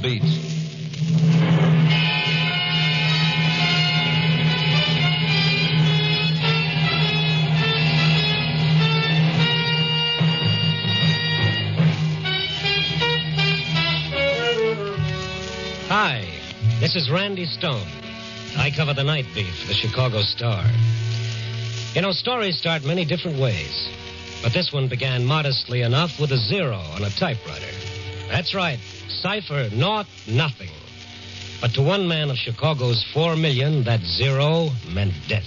Beat. Hi, this is Randy Stone. I cover the night beat for the Chicago Star. You know, stories start many different ways, but this one began modestly enough with a 0 on a typewriter. That's right, cipher, naught, nothing. But to one man of Chicago's 4 million, that 0 meant death.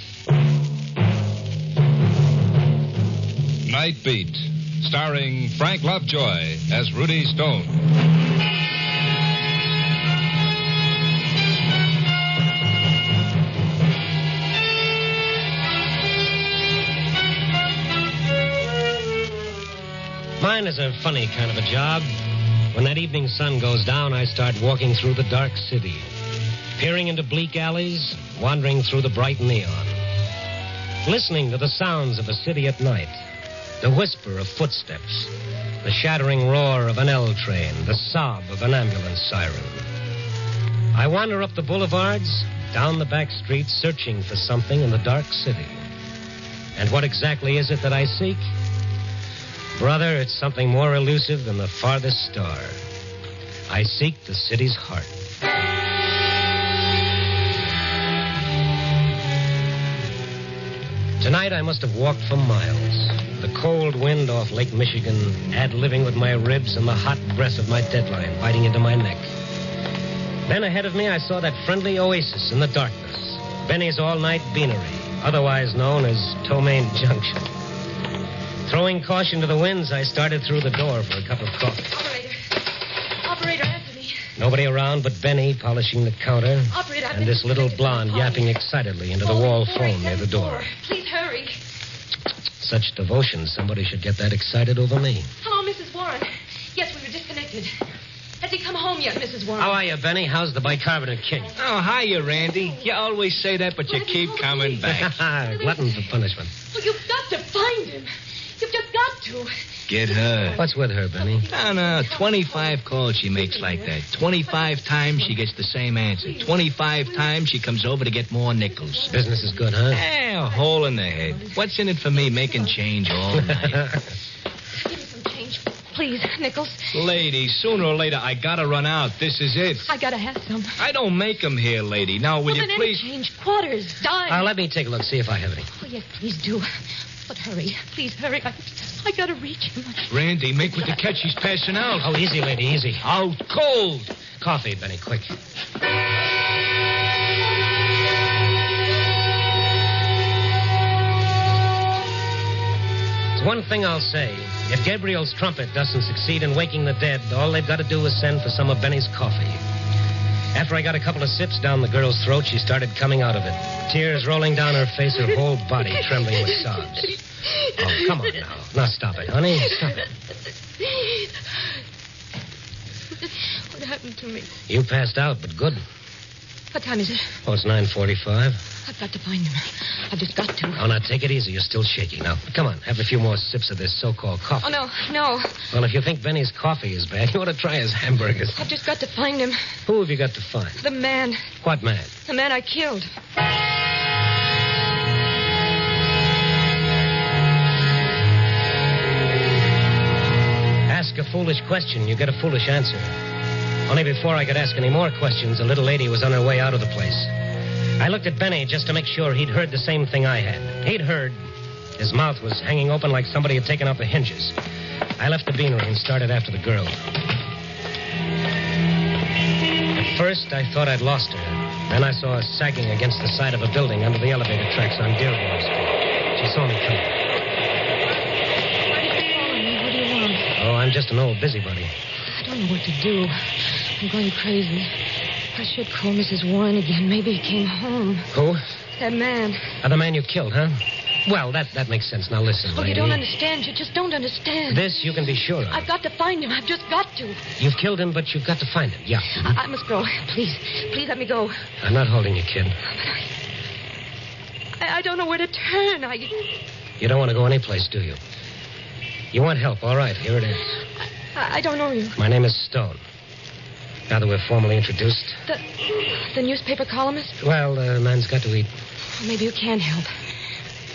Night Beat, starring Frank Lovejoy as Rudy Stone. Mine is a funny kind of a job. When that evening sun goes down, I start walking through the dark city, peering into bleak alleys, wandering through the bright neon, listening to the sounds of a city at night, the whisper of footsteps, the shattering roar of an L train, the sob of an ambulance siren. I wander up the boulevards, down the back streets, searching for something in the dark city. And what exactly is it that I seek? Brother, it's something more elusive than the farthest star. I seek the city's heart. Tonight I must have walked for miles. The cold wind off Lake Michigan ad-libbing with my ribs and the hot breath of my deadline biting into my neck. Then ahead of me I saw that friendly oasis in the darkness, Benny's all-night beanery, otherwise known as Tomaine Junction. Throwing caution to the winds, I started through the door for a cup of coffee. Operator, answer me. Nobody around but Benny polishing the counter. Operator, and this little blonde yapping excitedly into the wall phone near the door. Please hurry. Such devotion, somebody should get that excited over me. Hello, Mrs. Warren. Yes, we were disconnected. Has he come home yet, Mrs. Warren? How are you, Benny? How's the bicarbonate king? Oh, hiya, Randy. You always say that, but you keep coming back. Glutton for punishment. Well, you've got to find him. You've just got to. Get her. What's with her, Benny? No, 25 calls she makes like that. 25 times she gets the same answer. 25 times she comes over to get more nickels. Business is good, huh? A hole in the head. What's in it for me making change all night? Give me some change. Please, Nichols. Lady, sooner or later, I gotta run out. This is it. I gotta have some. I don't make them here, lady. Now, will you then please... Any change, quarters, dimes. Let me take a look, see if I have any. Oh, yes, please do. But hurry. Please hurry. I gotta reach him. Randy, make with the catch. He's passing out. Oh, easy, lady, easy. Out cold. Coffee, Benny, quick. There's one thing I'll say. If Gabriel's trumpet doesn't succeed in waking the dead, all they've got to do is send for some of Benny's coffee. After I got a couple of sips down the girl's throat, she started coming out of it. Tears rolling down her face, her whole body trembling with sobs. Oh, come on now. Now stop it, honey. Stop it. What happened to me? You passed out, but good. What time is it? Oh, it's 9:45. I've got to find him. I've just got to. Oh, now, take it easy. You're still shaky. Now, come on. Have a few more sips of this so-called coffee. Oh, no. Well, if you think Benny's coffee is bad, you ought to try his hamburgers. I've just got to find him. Who have you got to find? The man. What man? The man I killed. Ask a foolish question, you get a foolish answer. Only before I could ask any more questions, a little lady was on her way out of the place. I looked at Benny just to make sure he'd heard the same thing I had. He'd heard. His mouth was hanging open like somebody had taken out the hinges. I left the beanery and started after the girl. At first, I thought I'd lost her. Then I saw her sagging against the side of a building under the elevator tracks on Dearborn Street. She saw me coming. What do you want? Oh, I'm just an old busybody. I don't know what to do. I'm going crazy. I should call Mrs. Warren again. Maybe he came home. Who? That man. The man you killed, huh? Well, that makes sense. Now listen, Oh, lady. you don't understand. You just don't understand. This you can be sure of. I've got to find him. I've just got to. You've killed him, but you've got to find him. Yeah. I must go. Please let me go. I'm not holding you, kid. I don't know where to turn. You don't want to go anyplace, do you? You want help. All right, here it is. I don't know you. My name is Stone. Now that we're formally introduced. The newspaper columnist? Well, man's got to eat. Maybe you can help.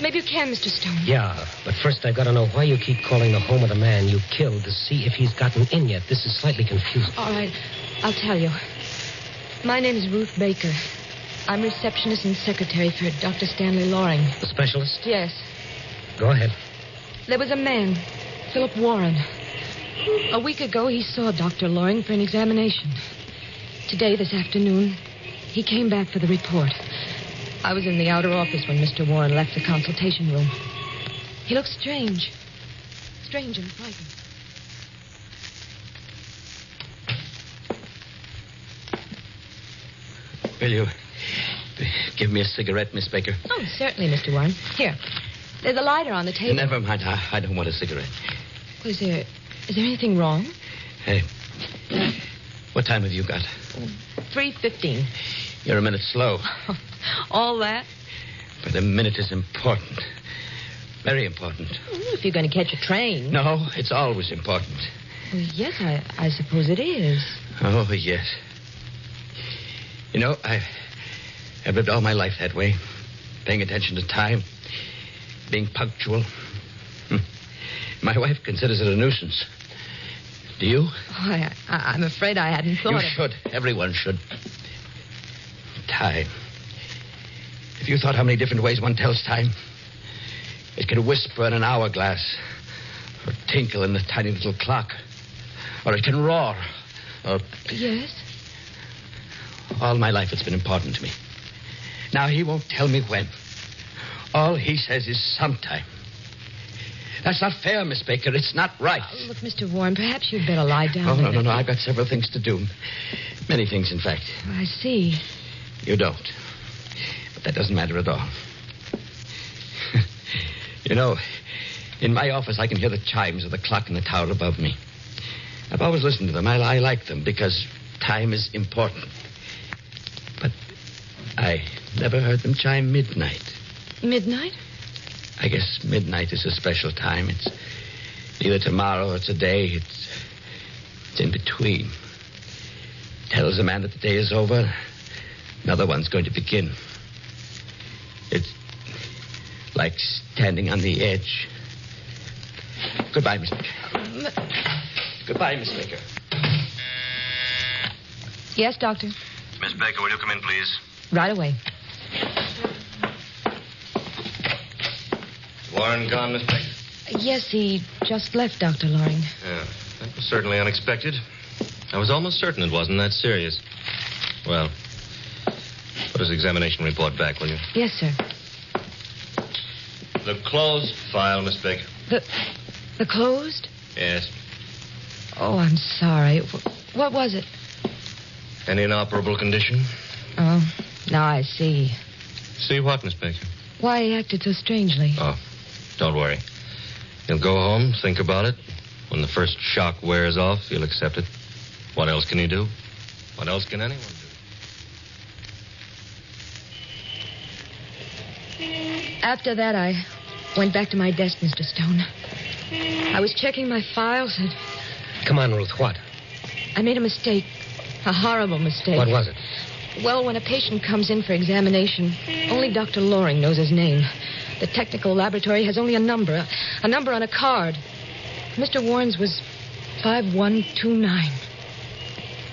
Maybe you can, Mr. Stone. Yeah, but first I've got to know why you keep calling the home of the man you killed to see if he's gotten in yet. This is slightly confusing. All right, I'll tell you. My name is Ruth Baker. I'm receptionist and secretary for Dr. Stanley Loring. The specialist? Yes. Go ahead. There was a man, Philip Warren. A week ago, he saw Dr. Loring for an examination. Today, this afternoon, he came back for the report. I was in the outer office when Mr. Warren left the consultation room. He looked strange. Strange and frightened. Will you give me a cigarette, Miss Baker? Oh, certainly, Mr. Warren. Here. There's a lighter on the table. Never mind. I don't want a cigarette. Is there anything wrong? Hey, what time have you got? 3:15. You're a minute slow. All that? But a minute is important. Very important. If you're going to catch a train. No, it's always important. Well, yes, I suppose it is. Oh, yes. You know, I've lived all my life that way. Paying attention to time. Being punctual. My wife considers it a nuisance. Do you? Oh, I'm afraid I hadn't thought You of... should. Everyone should. Time. If you thought how many different ways one tells time, it can whisper in an hourglass, or tinkle in the tiny little clock, or it can roar, or... Yes? All my life it's been important to me. Now he won't tell me when. All he says is sometime. That's not fair, Miss Baker. It's not right. Look, Mr. Warren, perhaps you'd better lie down. Oh, no. I've got several things to do. Many things, in fact. I see. You don't. But that doesn't matter at all. You know, in my office, I can hear the chimes of the clock in the tower above me. I've always listened to them. I like them because time is important. But I never heard them chime midnight. Midnight? I guess midnight is a special time. It's neither tomorrow or today. It's in between. Tells a man that the day is over. Another one's going to begin. It's like standing on the edge. Goodbye, Miss Baker. Goodbye, Miss Baker. Yes, Doctor. Miss Baker, will you come in, please? Right away. Warren gone, Miss Baker? Yes, he just left, Dr. Loring. Yeah, that was certainly unexpected. I was almost certain it wasn't that serious. Well, put his examination report back, will you? Yes, sir. The closed file, Miss Baker. The closed? Yes. Oh, I'm sorry. What was it? An inoperable condition? Oh, now I see. See what, Miss Baker? Why he acted so strangely. Oh, don't worry. He'll go home, think about it. When the first shock wears off, he'll accept it. What else can he do? What else can anyone do? After that, I went back to my desk, Mr. Stone. I was checking my files and Come on, Ruth, what? I made a mistake. A horrible mistake. What was it? Well, when a patient comes in for examination, only Dr. Loring knows his name. The technical laboratory has only a number on a card. Mr. Warren's was 5129.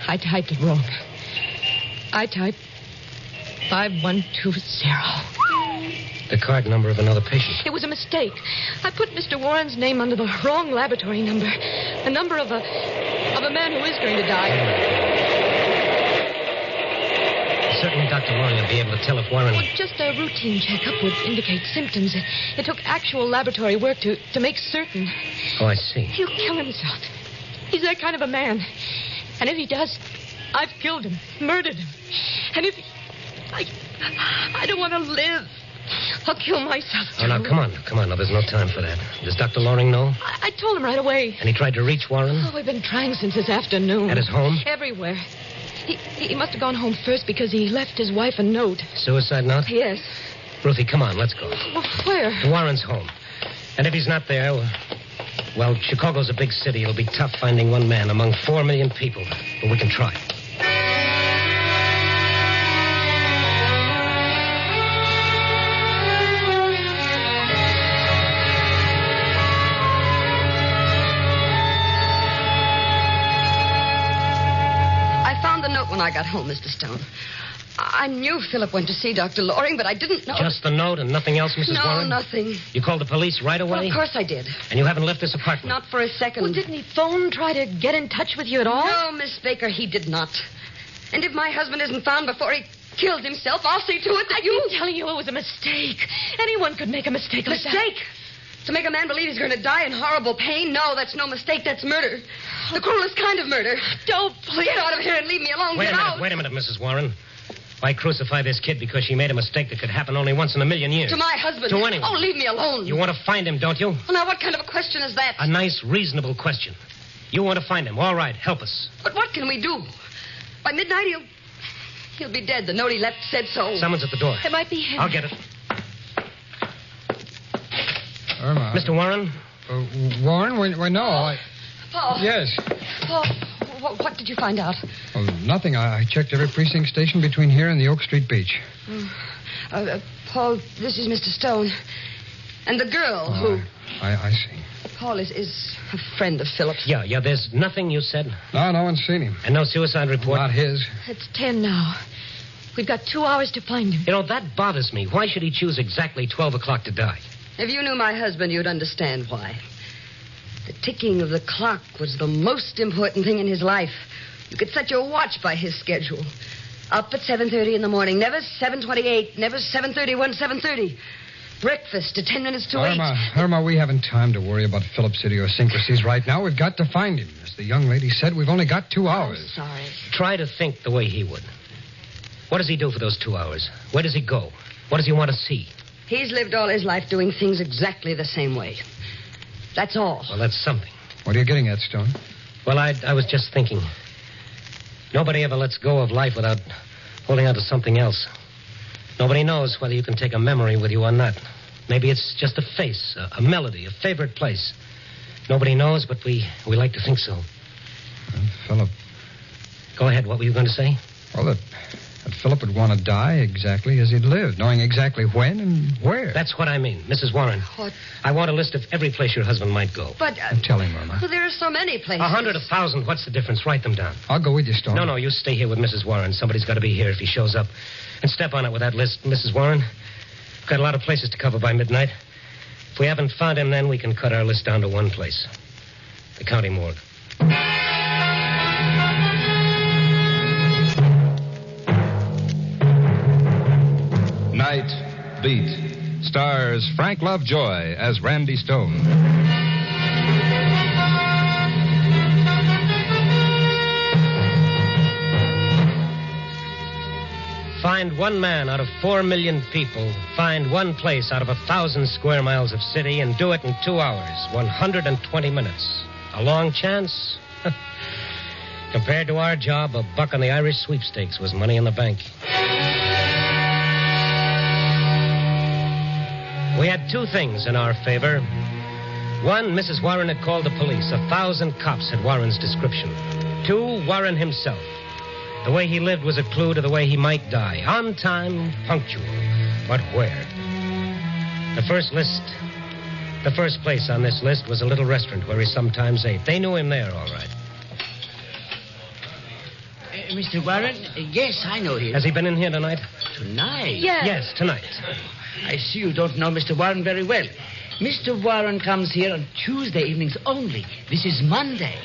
I typed it wrong. I typed 5120. The card number of another patient. It was a mistake. I put Mr. Warren's name under the wrong laboratory number. The number of a man who is going to die. Certainly Dr. Loring will be able to tell if Warren... Well, just a routine checkup would indicate symptoms. It took actual laboratory work to make certain. Oh, I see. He'll kill himself. He's that kind of a man. And if he does, I've killed him, murdered him. And if I don't want to live. I'll kill myself, too. Oh, now, come on. Now, there's no time for that. Does Dr. Loring know? I told him right away. And he tried to reach Warren? Oh, we've been trying since this afternoon. At his home? Everywhere. He must have gone home first because he left his wife a note. Suicide note? Yes. Ruthie, come on, let's go. Well, where? To Warren's home. And if he's not there, well, Chicago's a big city. It'll be tough finding one man among 4 million people. But we can try. when I got home, Mr. Stone. I knew Philip went to see Dr. Loring, but I didn't know... Just the note and nothing else, Mrs. Warren? No, nothing. You called the police right away? Well, of course I did. And you haven't left this apartment? Not for a second. Well, didn't he phone, try to get in touch with you at all? No, Miss Baker, he did not. And if my husband isn't found before he kills himself, I'll see to it that I've been telling you it was a mistake. Anyone could make a mistake like that. Mistake? To make a man believe he's going to die in horrible pain? No, that's no mistake. That's murder. The cruelest kind of murder. Don't, please. Get out of here and leave me alone. Wait Get out. Wait a minute, Mrs. Warren. Why crucify this kid because she made a mistake that could happen only once in a million years? To my husband. To anyone. Oh, leave me alone. You want to find him, don't you? Well, now, what kind of a question is that? A nice, reasonable question. You want to find him. All right, help us. But what can we do? By midnight, he'll be dead. The note he left said so. Someone's at the door. It might be him. I'll get it. Irma. Mr. Warren? Warren? Why, no. Paul. Yes. Paul, what did you find out? Oh, nothing. I checked every precinct station between here and the Oak Street beach. Paul, this is Mr. Stone. And the girl who... I see. Paul is a friend of Philip's. Yeah, there's nothing you said? No one's seen him. And no suicide report? Not his. It's 10 now. We've got 2 hours to find him. You know, that bothers me. Why should he choose exactly 12 o'clock to die? If you knew my husband, you'd understand why. The ticking of the clock was the most important thing in his life. You could set your watch by his schedule. Up at 7:30 in the morning. Never 7:28. Never 7:31, 7:30. Breakfast at 10 minutes to 8. Irma, we haven't time to worry about Philip's idiosyncrasies right now. We've got to find him. As the young lady said, we've only got 2 hours. I'm sorry. Try to think the way he would. What does he do for those 2 hours? Where does he go? What does he want to see? He's lived all his life doing things exactly the same way. That's all. Well, that's something. What are you getting at, Stone? Well, I was just thinking. Nobody ever lets go of life without holding on to something else. Nobody knows whether you can take a memory with you or not. Maybe it's just a face, a melody, a favorite place. Nobody knows, but we like to think so. Philip. Go ahead. What were you going to say? Well, that Philip would want to die exactly as he'd lived, knowing exactly when and where. That's what I mean, Mrs. Warren. What? I want a list of every place your husband might go. But... Tell him, Irma. Well, there are so many places. 100, 1,000. What's the difference? Write them down. I'll go with you, Stone. No, you stay here with Mrs. Warren. Somebody's got to be here if he shows up. And step on it with that list, Mrs. Warren. We've got a lot of places to cover by midnight. If we haven't found him, then we can cut our list down to one place. The county morgue. Night Beat stars Frank Lovejoy as Randy Stone. Find one man out of 4 million people. Find one place out of 1,000 square miles of city and do it in 2 hours, 120 minutes. A long chance? Compared to our job, a buck on the Irish sweepstakes was money in the bank. We had 2 things in our favor. One, Mrs. Warren had called the police. 1,000 cops had Warren's description. 2, Warren himself. The way he lived was a clue to the way he might die. On time, punctual. But where? The first place on this list was a little restaurant where he sometimes ate. They knew him there, all right. Mr. Warren? Yes, I know him. Has he been in here tonight? Tonight? Yes, tonight. I see you don't know Mr. Warren very well. Mr. Warren comes here on Tuesday evenings only. This is Monday.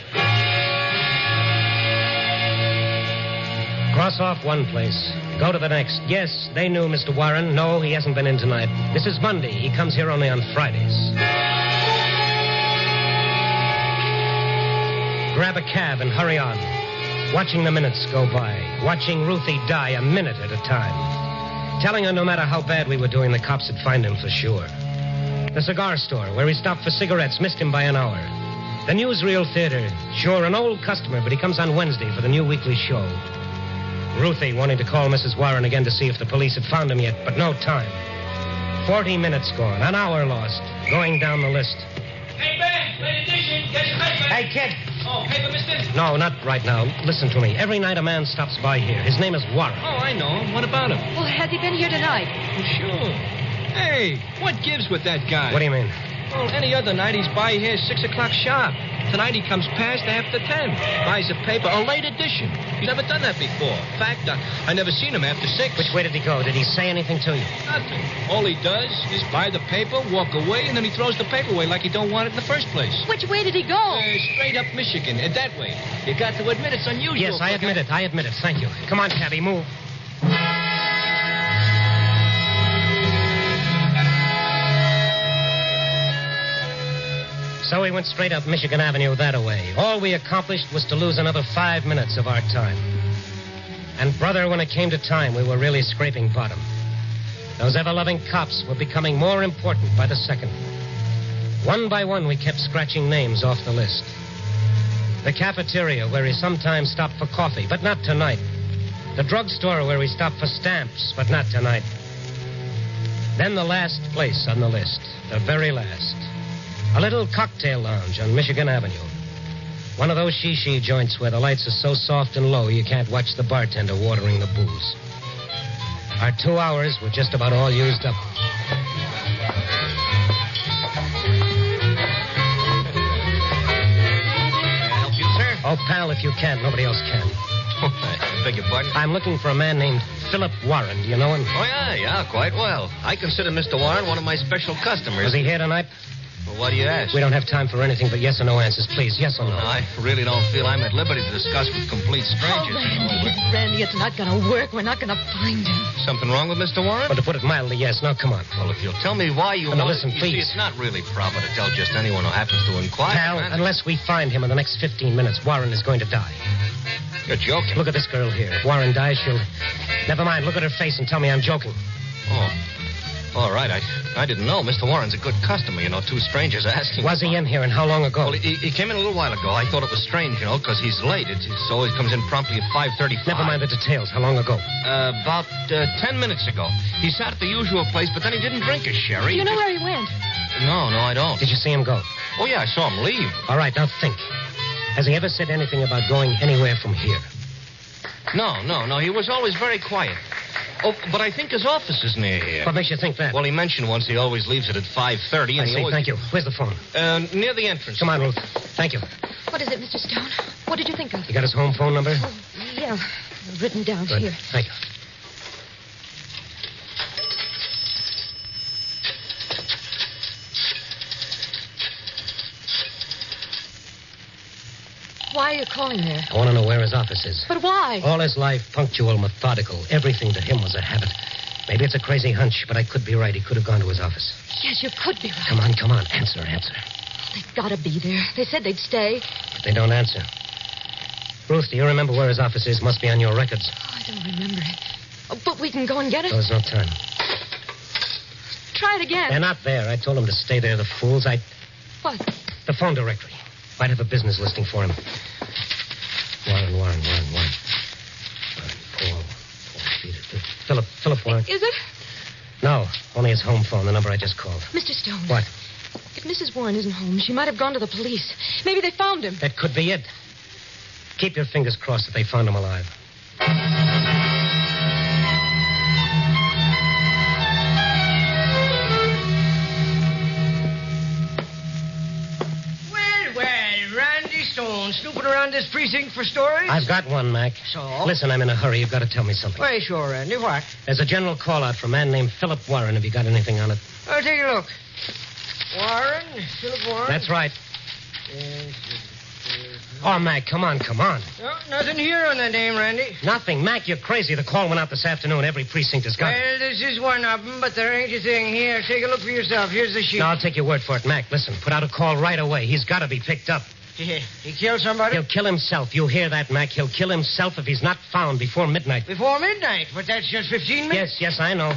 Cross off one place. Go to the next. Yes, they knew Mr. Warren. No, he hasn't been in tonight. This is Monday. He comes here only on Fridays. Grab a cab and hurry on. Watching the minutes go by. Watching Ruthie die a minute at a time. Telling her no matter how bad we were doing, the cops would find him for sure. The cigar store, where he stopped for cigarettes, missed him by an hour. The Newsreel Theater. Sure, an old customer, but he comes on Wednesday for the new weekly show. Ruthie wanting to call Mrs. Warren again to see if the police had found him yet, but no time. 40 minutes gone, an hour lost, going down the list. Hey, Ben, late edition, get your paper. Hey, kid. Oh, paper, mister? No, not right now. Listen to me. Every night a man stops by here. His name is Warren. Oh, I know him. What about him? Well, has he been here tonight? Well, sure. Hey, what gives with that guy? What do you mean? Well, any other night he's by here 6 o'clock sharp. Tonight he comes past after 10. Buys a paper, a late edition. He's never done that before. In fact, I never seen him after 6. Which way did he go? Did he say anything to you? Nothing. All he does is buy the paper, walk away, and then he throws the paper away like he don't want it in the first place. Which way did he go? Straight up Michigan, that way. You got to admit it's unusual. Yes, I admit it. Thank you. Come on, cabby, move. So we went straight up Michigan Avenue that way. All we accomplished was to lose another 5 minutes of our time. And, brother, when it came to time, we were really scraping bottom. Those ever-loving cops were becoming more important by the second. One by one, we kept scratching names off the list. The cafeteria, where he sometimes stopped for coffee, but not tonight. The drugstore, where he stopped for stamps, but not tonight. Then the last place on the list, the very last. A little cocktail lounge on Michigan Avenue. One of those she joints where the lights are so soft and low you can't watch the bartender watering the booze. Our 2 hours were just about all used up. Help you, sir? Oh, pal, if you can, nobody else can. I beg your pardon? I'm looking for a man named Philip Warren. Do you know him? Oh, yeah, quite well. I consider Mr. Warren one of my special customers. Was he here tonight? Well, why do you ask? We don't have time for anything but yes or no answers. Please, yes or no. I really don't feel I'm at liberty to discuss with complete strangers. Oh, Randy, it's not going to work. We're not going to find him. Something wrong with Mr. Warren? Well, to put it mildly, yes. Now, come on. Well, if you'll tell me why you Now, want listen, you please. see, it's not really proper to tell just anyone who happens to inquire. Pal, man. unless we find him in the next 15 minutes, Warren is going to die. You're joking. Look at this girl here. If Warren dies, she'll... Never mind. Look at her face and tell me I'm joking. Oh. All right. I didn't know. Mr. Warren's a good customer, you know. Two strangers asking. Was he in here, and how long ago? Well, he came in a little while ago. I thought it was strange, you know, because he's late. It always comes in promptly at 5:35. Never mind the details. How long ago? About 10 minutes ago. He sat at the usual place, but then he didn't drink his sherry. You know where he went? No, I don't. Did you see him go? Oh, yeah, I saw him leave. All right, now think. Has he ever said anything about going anywhere from here? No. He was always very quiet. Oh, but I think his office is near here. What makes you think that? Well, he mentioned once he always leaves it at 5:30. I see. Thank you. Where's the phone? Near the entrance. Come on, Ruth. Thank you. What is it, Mr. Stone? What did you think of? You got his home phone number? Oh, yeah. Written down Good. here. Thank you. Why are you calling there? I want to know where his office is. But why? All his life, punctual, methodical. Everything to him was a habit. Maybe it's a crazy hunch, but I could be right. He could have gone to his office. Yes, you could be right. Come on. Answer. They've got to be there. They said they'd stay. But they don't answer. Ruth, do you remember where his office is? Must be on your records. Oh, I don't remember it. Oh, but we can go and get it. There's no time. Try it again. They're not there. I told them to stay there, the fools. What? The phone directory. Might have a business listing for him. Warren. Paul. Philip Warren. Is it? No, only his home phone, the number I just called. Mr. Stone. What? If Mrs. Warren isn't home, she might have gone to the police. Maybe they found him. That could be it. Keep your fingers crossed that they found him alive. Randy Stone, snooping around this precinct for stories? I've got one, Mac. So? Listen, I'm in a hurry. You've got to tell me something. Why, sure, Randy. What? There's a general call-out for a man named Philip Warren. Have you got anything on it? I'll take a look. Warren? Philip Warren? That's right. Yes. Oh, Mac, come on. No, nothing here on that name, Randy. Nothing. Mac, you're crazy. The call went out this afternoon. Every precinct has got it. Well, this is one of them, but there ain't a thing here. Take a look for yourself. Here's the sheet. No, I'll take your word for it, Mac. Listen, put out a call right away. He's got to be picked up. He killed somebody? He'll kill himself. You hear that, Mac? He'll kill himself if he's not found before midnight. Before midnight? But that's just 15 minutes. Yes, I know.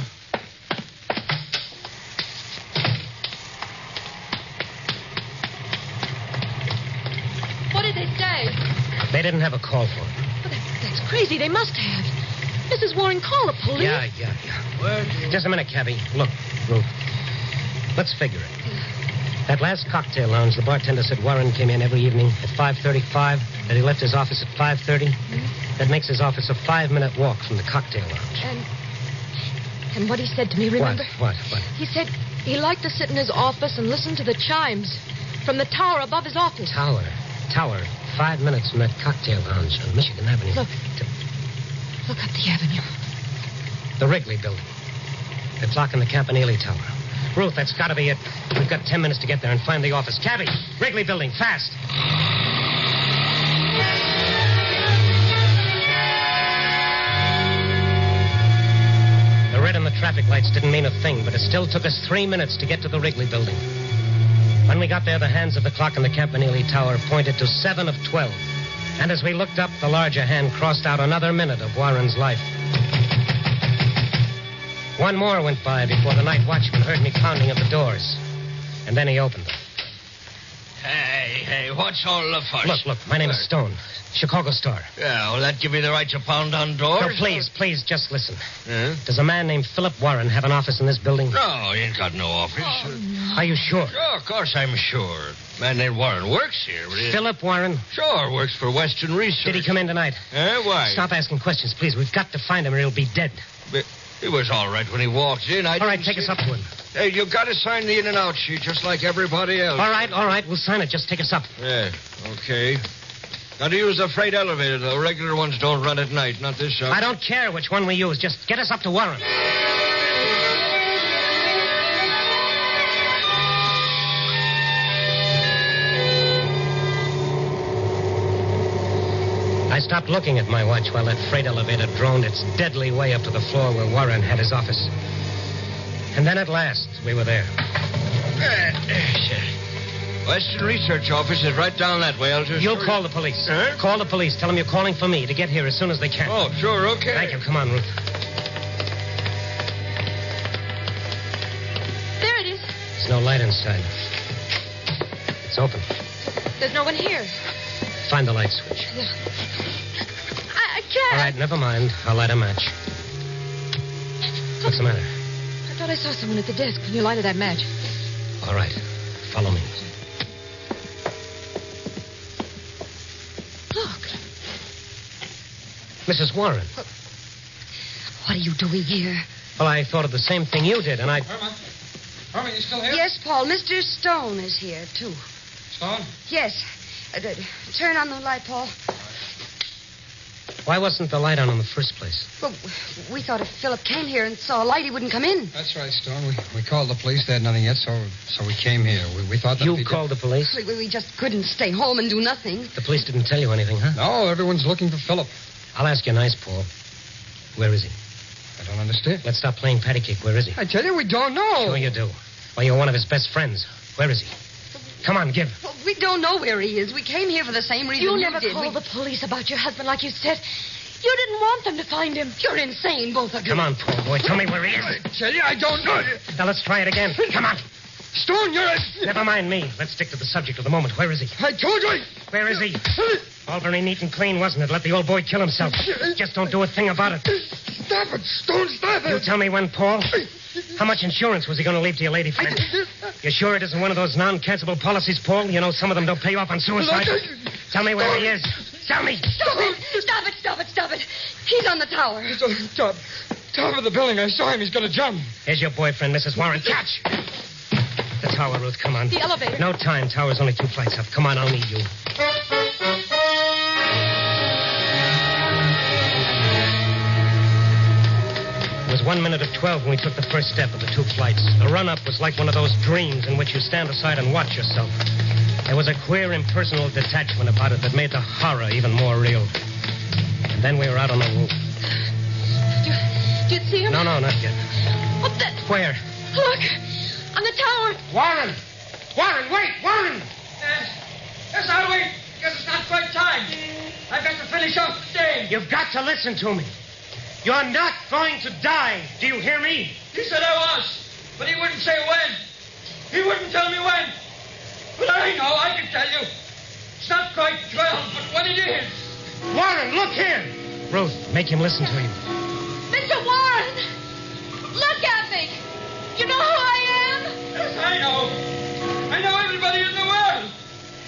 What did they say? They didn't have a call for him. Well, that's crazy. They must have. Mrs. Warren, call the police. Yeah. Well, Just a minute, Cabby. Look, Ruth. Let's figure it. That last cocktail lounge, the bartender said Warren came in every evening at 5:35, that he left his office at 5:30. Mm-hmm. That makes his office a 5-minute walk from the cocktail lounge. And what he said to me, remember? What? He said he liked to sit in his office and listen to the chimes from the tower above his office. Tower? Tower, 5 minutes from that cocktail lounge on Michigan Avenue. Look up the avenue. The Wrigley building. The clock in the Campanile Tower. Ruth, that's got to be it. We've got 10 minutes to get there and find the office. Cabby, Wrigley building, fast. The red on the traffic lights didn't mean a thing, but it still took us 3 minutes to get to the Wrigley building. When we got there, the hands of the clock in the Campanile Tower pointed to 7 of 12. And as we looked up, the larger hand crossed out another minute of Warren's life. One more went by before the night watchman heard me pounding at the doors. And then he opened them. Hey, what's all the fuss? Look, my name is Stone. Chicago Star. Yeah, will that give you the right to pound on doors? No, please, just listen. Yeah? Does a man named Philip Warren have an office in this building? No, he ain't got no office. Are you sure? Sure, of course I'm sure. Man named Warren works here. But Philip Warren? Sure, works for Western Research. Did he come in tonight? Why? Stop asking questions, please. We've got to find him or he'll be dead. But he was all right when he walked in. All right, take us up to him. Hey, you've got to sign the in and out sheet just like everybody else. All right, we'll sign it. Just take us up. Yeah, okay. Got to use the freight elevator, though. Regular ones don't run at night, not this shop. I don't care which one we use. Just get us up to Warren. I stopped looking at my watch while that freight elevator droned its deadly way up to the floor where Warren had his office. And then at last, we were there. Western Research office is right down that way. I'll just... You'll call the police. Huh? Call the police. Tell them you're calling for me to get here as soon as they can. Oh, sure, okay. Thank you. Come on, Ruth. There it is. There's no light inside. It's open. There's no one here. Find the light switch. I can't. All right, never mind. I'll light a match. What's the matter? I thought I saw someone at the desk when you lighted that match. All right. Follow me. Look. Mrs. Warren. What are you doing here? Well, I thought of the same thing you did, and I... Herman, you still here? Yes, Paul. Mr. Stone is here, too. Stone? Yes. Turn on the light, Paul. Why wasn't the light on in the first place? Well, we thought if Philip came here and saw a light, he wouldn't come in. That's right, Stone. We called the police. They had nothing yet, so we came here. We thought that... You called the police? We just couldn't stay home and do nothing. The police didn't tell you anything, huh? No, everyone's looking for Philip. I'll ask you nice, Paul. Where is he? I don't understand. Let's stop playing patty cake. Where is he? I tell you, we don't know. Sure you do. Well, you're one of his best friends. Where is he? Come on, give. Well, we don't know where he is. We came here for the same reason You you never did. called the police about your husband like you said. You didn't want them to find him. You're insane, both of you. Come on, Paul, boy. Tell me where he is. I tell you, I don't know. Now, let's try it again. Come on. Stone, you're... Never mind me. Let's stick to the subject of the moment. Where is he? I told you. Where is he? All very neat and clean, wasn't it? Let the old boy kill himself. Just don't do a thing about it. Stop it, Stone, stop it. You tell me when, Paul. How much insurance was he going to leave to your lady friend? You sure it isn't one of those non-cancelable policies, Paul? You know some of them don't pay you off on suicide. Tell me where he is. Tell me. Stop it. Stop it. He's on the tower. He's on the top of the building. I saw him. He's going to jump. Here's your boyfriend, Mrs. Warren. Catch. The tower, Ruth. Come on. The elevator. No time. Tower's only 2 flights up. Come on, I'll need you. It was 1 minute of 12 when we took the first step of the 2 flights. The run-up was like one of those dreams in which you stand aside and watch yourself. There was a queer, impersonal detachment about it that made the horror even more real. And then we were out on the roof. Did you see him? No, not yet. What the... Where? Look. On the tower. Warren! Warren, wait! Warren! Yes, I'll wait. Guess it's not quite time. I've got to finish off the day. You've got to listen to me. You're not going to die. Do you hear me? He said I was, but he wouldn't say when. He wouldn't tell me when. But I know, I can tell you. It's not quite 12, but when it is. Warren, look here. Ruth, make him listen to you. Mr. Warren! Look at me! You know who I am? Yes, I know. I know everybody in the world.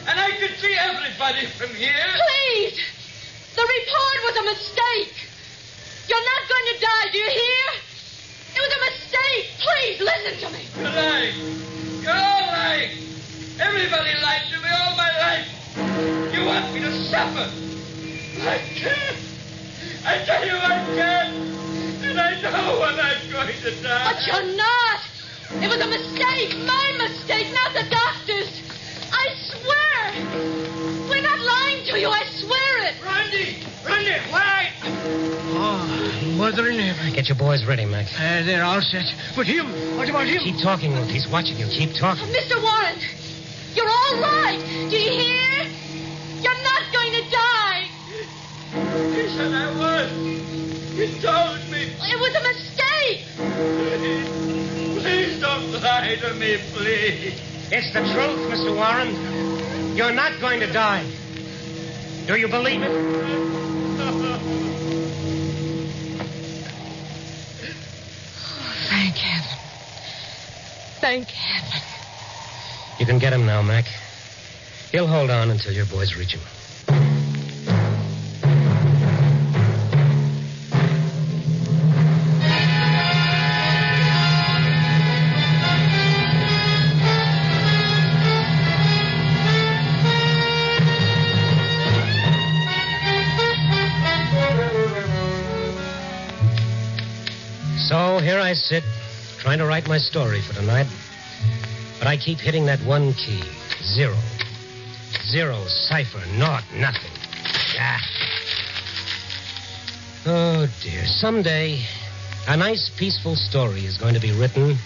And I can see everybody from here. Please! The report was a mistake. You're not going to die, do you hear? It was a mistake. Please, listen to me. You're lying. You're all lying. Everybody lied to me all my life. You stop her. I can't. I tell you I can't. And I know when I'm going to die. But you're not. It was a mistake. My mistake, not the doctor's. I swear. We're not lying to you. I swear it. Randy, why? Oh, mother in heaven. Get your boys ready, Mac. They're all set. But him? What about him? Keep talking, Luke. He's watching you. Keep talking. Mr. Warren, you're all right. Do you hear? You're not going to die. He said I was. He told me. It was a mistake. Please don't lie to me, please. It's the truth, Mr. Warren. You're not going to die. Do you believe it? Thank heaven. Thank heaven. You can get him now, Mac. He'll hold on until your boys reach him. So here I sit, trying to write my story for tonight. But I keep hitting that one key. 0. 0, cipher, naught, nothing. Ah. Oh, dear. Someday, a nice, peaceful story is going to be written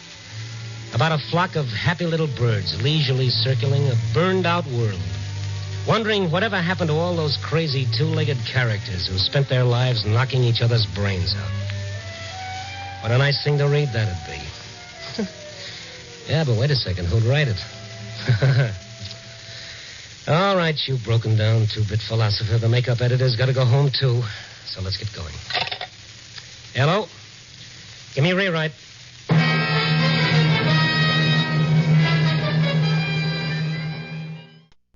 about a flock of happy little birds leisurely circling a burned-out world, wondering whatever happened to all those crazy two-legged characters who spent their lives knocking each other's brains out. What a nice thing to read that'd be. Yeah, but wait a second. Who'd write it? All right, you broken down two-bit philosopher. The makeup editor's got to go home, too. So let's get going. Hello? Give me a rewrite.